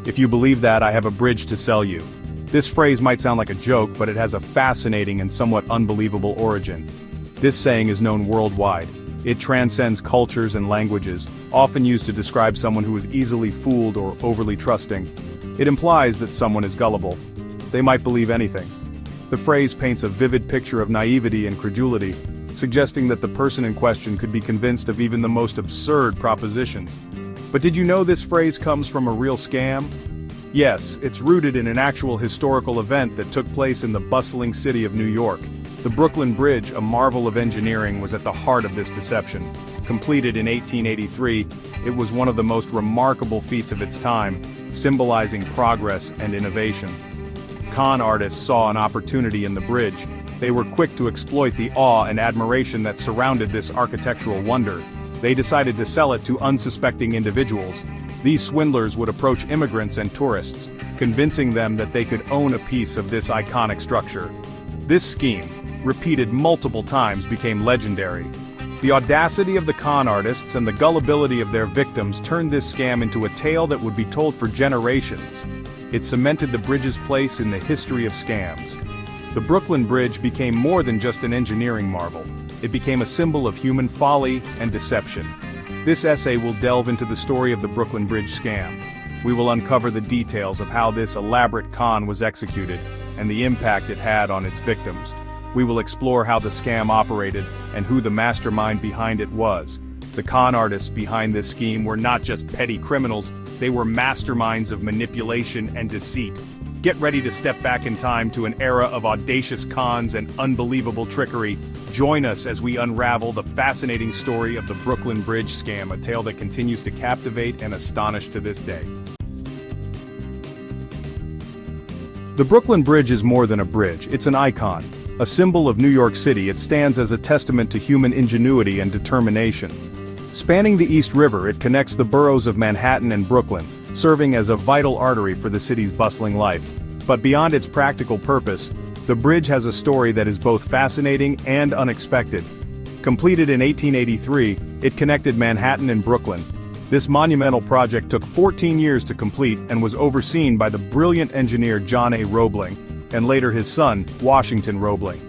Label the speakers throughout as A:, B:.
A: "If you believe that, I have a bridge to sell you." This phrase might sound like a joke, but it has a fascinating and somewhat unbelievable origin. This saying is known worldwide. It transcends cultures and languages, often used to describe someone who is easily fooled or overly trusting. It implies that someone is gullible. They might believe anything. The phrase paints a vivid picture of naivety and credulity, suggesting that the person in question could be convinced of even the most absurd propositions. But did you know this phrase comes from a real scam? Yes, it's rooted in an actual historical event that took place in the bustling city of New York. The Brooklyn Bridge, a marvel of engineering, was at the heart of this deception. Completed in 1883, it was one of the most remarkable feats of its time, symbolizing progress and innovation. Con artists saw an opportunity in the bridge. They were quick to exploit the awe and admiration that surrounded this architectural wonder. They decided to sell it to unsuspecting individuals. These swindlers would approach immigrants and tourists, convincing them that they could own a piece of this iconic structure. This scheme, repeated multiple times, became legendary. The audacity of the con artists and the gullibility of their victims turned this scam into a tale that would be told for generations. It cemented the bridge's place in the history of scams. The Brooklyn Bridge became more than just an engineering marvel. It became a symbol of human folly and deception. This essay will delve into the story of the Brooklyn Bridge scam. We will uncover the details of how this elaborate con was executed, and the impact it had on its victims. We will explore how the scam operated, and who the mastermind behind it was. The con artists behind this scheme were not just petty criminals, they were masterminds of manipulation and deceit. Get ready to step back in time to an era of audacious cons and unbelievable trickery. Join us as we unravel the fascinating story of the Brooklyn Bridge scam, a tale that continues to captivate and astonish to this day. The Brooklyn Bridge is more than a bridge, it's an icon. A symbol of New York City, it stands as a testament to human ingenuity and determination. Spanning the East River, it connects the boroughs of Manhattan and Brooklyn, serving as a vital artery for the city's bustling life. But beyond its practical purpose, the bridge has a story that is both fascinating and unexpected. Completed in 1883, it connected Manhattan and Brooklyn. This monumental project took 14 years to complete and was overseen by the brilliant engineer John A. Roebling, and later his son, Washington Roebling.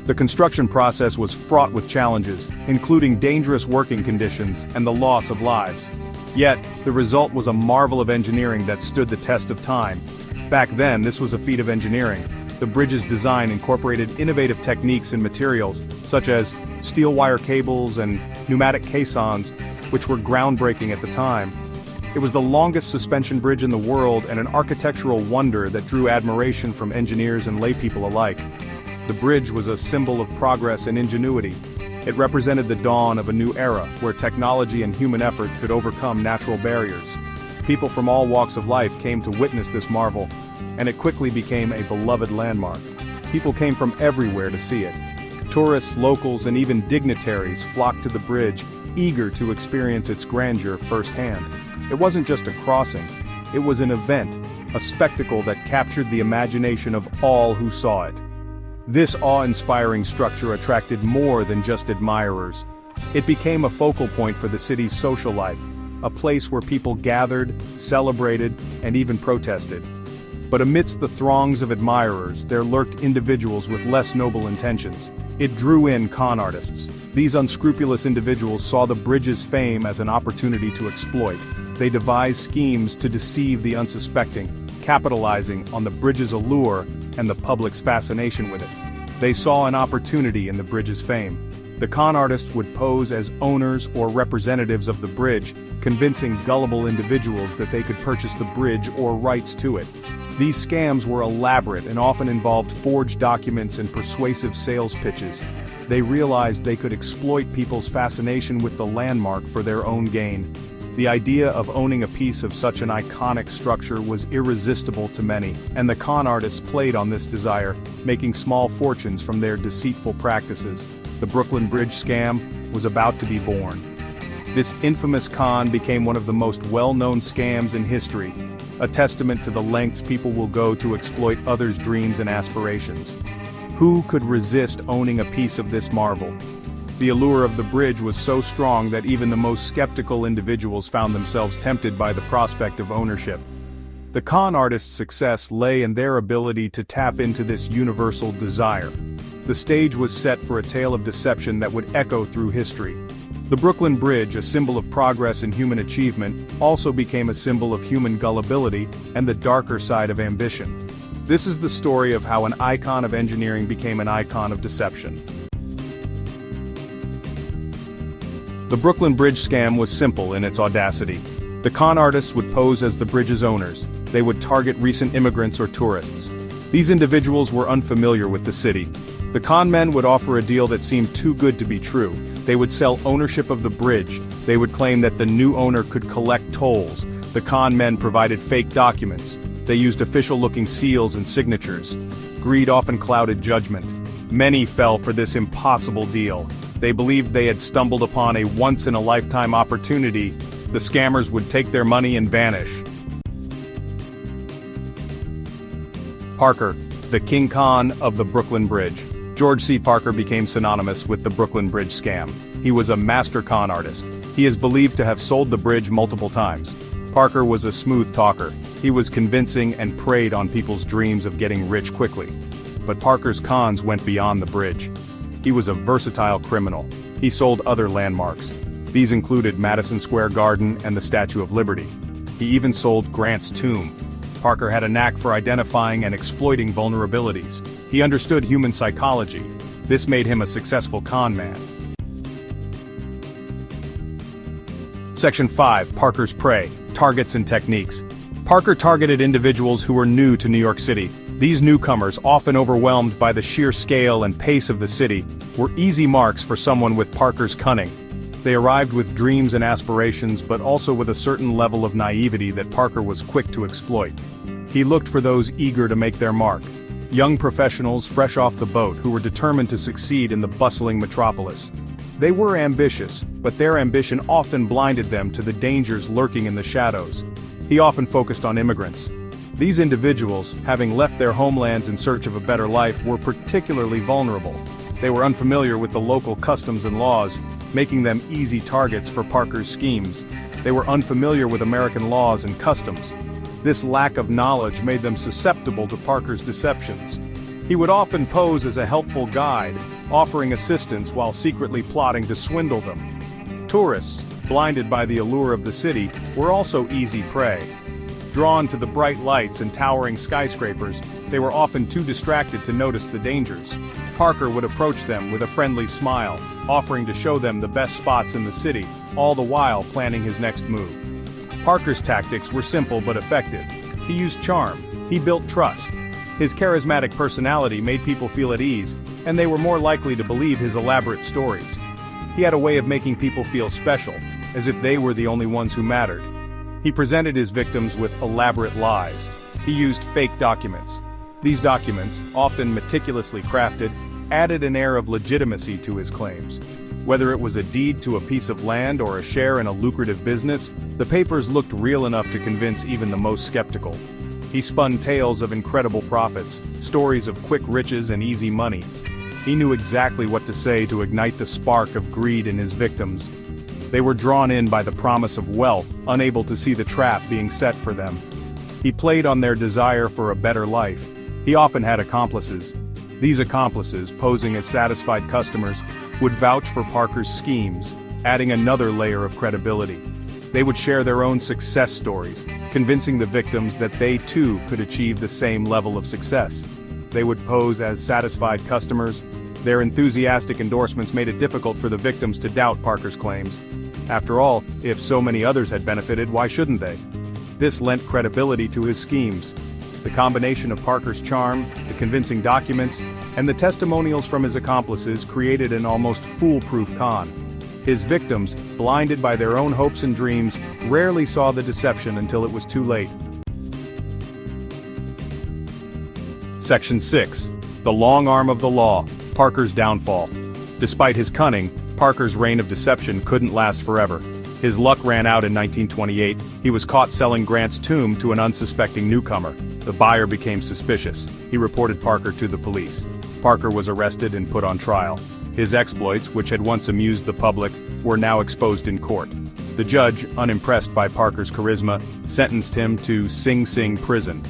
A: The construction process was fraught with challenges, including dangerous working conditions and the loss of lives. Yet, the result was a marvel of engineering that stood the test of time. Back then, this was a feat of engineering. The bridge's design incorporated innovative techniques and materials, such as steel wire cables and pneumatic caissons, which were groundbreaking at the time. It was the longest suspension bridge in the world and an architectural wonder that drew admiration from engineers and laypeople alike. The bridge was a symbol of progress and ingenuity. It represented the dawn of a new era, where technology and human effort could overcome natural barriers. People from all walks of life came to witness this marvel, and it quickly became a beloved landmark. People came from everywhere to see it. Tourists, locals, and even dignitaries flocked to the bridge, eager to experience its grandeur firsthand. It wasn't just a crossing, it was an event, a spectacle that captured the imagination of all who saw it. This awe-inspiring structure attracted more than just admirers. It became a focal point for the city's social life, a place where people gathered, celebrated, and even protested. But amidst the throngs of admirers, there lurked individuals with less noble intentions. It drew in con artists. These unscrupulous individuals saw the bridge's fame as an opportunity to exploit. They devised schemes to deceive the unsuspecting, capitalizing on the bridge's allure and the public's fascination with it. They saw an opportunity in the bridge's fame. The con artists would pose as owners or representatives of the bridge, convincing gullible individuals that they could purchase the bridge or rights to it. These scams were elaborate and often involved forged documents and persuasive sales pitches. They realized they could exploit people's fascination with the landmark for their own gain. The idea of owning a piece of such an iconic structure was irresistible to many, and the con artists played on this desire, making small fortunes from their deceitful practices. The Brooklyn Bridge scam was about to be born. This infamous con became one of the most well-known scams in history, a testament to the lengths people will go to exploit others' dreams and aspirations. Who could resist owning a piece of this marvel? The allure of the bridge was so strong that even the most skeptical individuals found themselves tempted by the prospect of ownership. The con artist's success lay in their ability to tap into this universal desire. The stage was set for a tale of deception that would echo through history. The Brooklyn Bridge, a symbol of progress and human achievement, also became a symbol of human gullibility and the darker side of ambition. This is the story of how an icon of engineering became an icon of deception. The Brooklyn Bridge scam was simple in its audacity. The con artists would pose as the bridge's owners. They would target recent immigrants or tourists. These individuals were unfamiliar with the city. The con men would offer a deal that seemed too good to be true. They would sell ownership of the bridge. They would claim that the new owner could collect tolls. The con men provided fake documents. They used official-looking seals and signatures. Greed often clouded judgment. Many fell for this impossible deal. They believed they had stumbled upon a once-in-a-lifetime opportunity. The scammers would take their money and vanish. Parker, the King Khan of the Brooklyn Bridge. George C. Parker became synonymous with the Brooklyn Bridge scam. He was a master con artist. He is believed to have sold the bridge multiple times. Parker was a smooth talker. He was convincing and preyed on people's dreams of getting rich quickly. But Parker's cons went beyond the bridge. He was a versatile criminal. He sold other landmarks. These included Madison Square Garden and the Statue of Liberty. He even sold Grant's tomb. Parker had a knack for identifying and exploiting vulnerabilities. He understood human psychology. This made him a successful con man. Section 5. Parker's prey, targets and techniques. Parker targeted individuals who were new to New York City. These newcomers, often overwhelmed by the sheer scale and pace of the city, were easy marks for someone with Parker's cunning. They arrived with dreams and aspirations, but also with a certain level of naivety that Parker was quick to exploit. He looked for those eager to make their mark. Young professionals fresh off the boat who were determined to succeed in the bustling metropolis. They were ambitious, but their ambition often blinded them to the dangers lurking in the shadows. He often focused on immigrants. These individuals, having left their homelands in search of a better life, were particularly vulnerable. They were unfamiliar with the local customs and laws, making them easy targets for Parker's schemes. They were unfamiliar with American laws and customs. This lack of knowledge made them susceptible to Parker's deceptions. He would often pose as a helpful guide, offering assistance while secretly plotting to swindle them. Tourists, blinded by the allure of the city, were also easy prey. Drawn to the bright lights and towering skyscrapers, they were often too distracted to notice the dangers. Parker would approach them with a friendly smile, offering to show them the best spots in the city, all the while planning his next move. Parker's tactics were simple but effective. He used charm. He built trust. His charismatic personality made people feel at ease, and they were more likely to believe his elaborate stories. He had a way of making people feel special, as if they were the only ones who mattered. He presented his victims with elaborate lies. He used fake documents. These documents, often meticulously crafted, added an air of legitimacy to his claims. Whether it was a deed to a piece of land or a share in a lucrative business, the papers looked real enough to convince even the most skeptical. He spun tales of incredible profits, stories of quick riches and easy money. He knew exactly what to say to ignite the spark of greed in his victims. They were drawn in by the promise of wealth, unable to see the trap being set for them. He played on their desire for a better life. He often had accomplices. These accomplices, posing as satisfied customers, would vouch for Parker's schemes, adding another layer of credibility. They would share their own success stories, convincing the victims that they too could achieve the same level of success. They would pose as satisfied customers. Their enthusiastic endorsements made it difficult for the victims to doubt Parker's claims. After all, if so many others had benefited, why shouldn't they? This lent credibility to his schemes. The combination of Parker's charm, the convincing documents, and the testimonials from his accomplices created an almost foolproof con. His victims, blinded by their own hopes and dreams, rarely saw the deception until it was too late. Section 6. The long arm of the law, Parker's downfall. Despite his cunning, Parker's reign of deception couldn't last forever. His luck ran out in 1928. He was caught selling Grant's tomb to an unsuspecting newcomer. The buyer became suspicious. He reported Parker to the police. Parker was arrested and put on trial. His exploits, which had once amused the public, were now exposed in court. The judge, unimpressed by Parker's charisma, sentenced him to Sing Sing prison.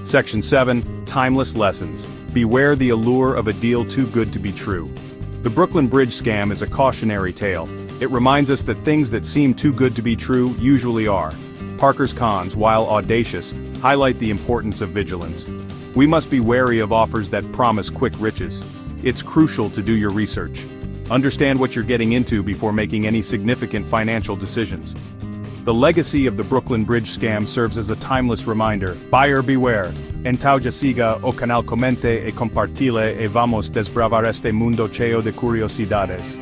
A: Section 7. Timeless Lessons. Beware the allure of a deal too good to be true. The Brooklyn Bridge scam is a cautionary tale. It reminds us that things that seem too good to be true usually are. Parker's cons, while audacious, highlight the importance of vigilance. We must be wary of offers that promise quick riches. It's crucial to do your research. Understand what you're getting into before making any significant financial decisions. The legacy of the Brooklyn Bridge scam serves as a timeless reminder. Buyer beware. Então já siga o canal, comente e compartilhe e vamos desbravar este mundo cheio de curiosidades.